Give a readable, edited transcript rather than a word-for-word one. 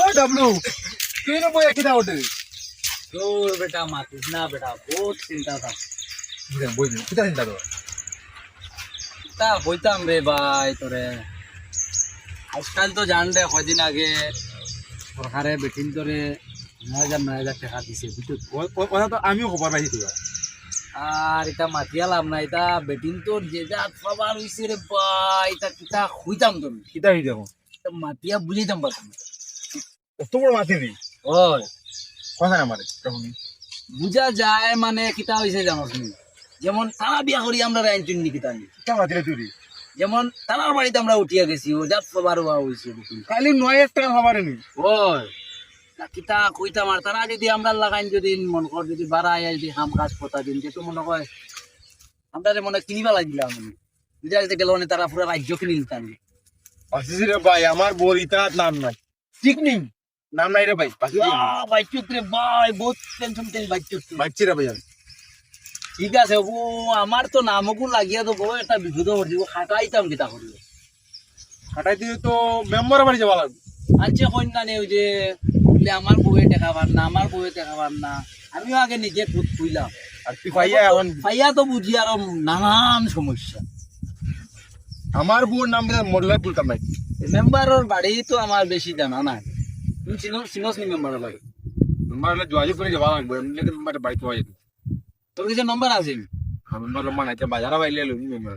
ও W তুই না বই কিটা ওঠে তোর বেটা মাতিস না বেটা বহুত চিন্তা থাক বই কিটা চিন্তা তো তা বইতাম রে ভাই তোরে আজকাল তো জান রে কয়দিন আগে সরকারে বেটিন তোরে 9,000 টাকা দিছে বুঝছো কথা তো আমিও খবর পাইছি তুই আর এটা মাতিয়া লাভ নাই এটা বেটিন তোর যে যা খাবার হইছে রে ভাই এটা কিতা খুইতাম তোর কিটা হই দেখো মাতিয়া বুঝাইতাম পারতাম কত বড় মাতি নি ওই কথা না মারে তখন বুঝা যায় মানে কিতা হইছে জানো তুমি যেমন তারা বিয়া করি আমরা রাইনচুন নি কিতা নি কিটা মাতি রে তুই যেমন তারার বাড়িতে আমরা উঠিয়া গেছি ও যা খাবার হইছে কালি 9,000 টাকা খাবার নি ওই কিতা কইতাম আর তারা যদি আমরা লাগাইন যদি মন কর যদি বাড়াই যদি হাম কাজ পতা দিন যেহেতু মনে হয় আমরা মনে কিনিবা লাগিলাম বুঝা গেছে গেল মানে তারা পুরো রাজ্য কিনে নিতাম আসিস রে ভাই আমার বড় ইতাত নাম নাই ঠিক নেই নাম নাই রে ভাই বাকি ভাই চুপ রে ভাই বহুত টেনশন তেল ভাই চুপ বাচ্চি রে ভাই ঠিক আছে ও আমার তো নামকও লাগিয়া তো বড় একটা বিপদ হয়ে যাব খাটাইতাম কিতা করবে হাঁটাই দিয়ে তো মেম্বার বাড়ি যাওয়া লাগবে আচ্ছা কন্যা নেই ওই যে বলে আমার বউয়ে দেখাবার না আমার বউয়ে দেখাবার না আমিও আগে নিজে খুদ খুইলাম আর তুই ভাইয়া এখন পাইয়া তো বুঝি আরো নানান সমস্যা আমার বউর নাম মডেলার বলতাম ভাই মেম্বারের বাড়ি তো আমার বেশি জানা নাই তুমি চিনস নি মেম্বারের বাড়ি মেম্বার যোগাযোগ করে যাওয়া লাগবে এমনি মেম্বার বাড়ি পাওয়া যেত তোর কাছে নম্বর আছে মেম্বার লম্বা নাই বাজারে বাইলে লই মেম্বার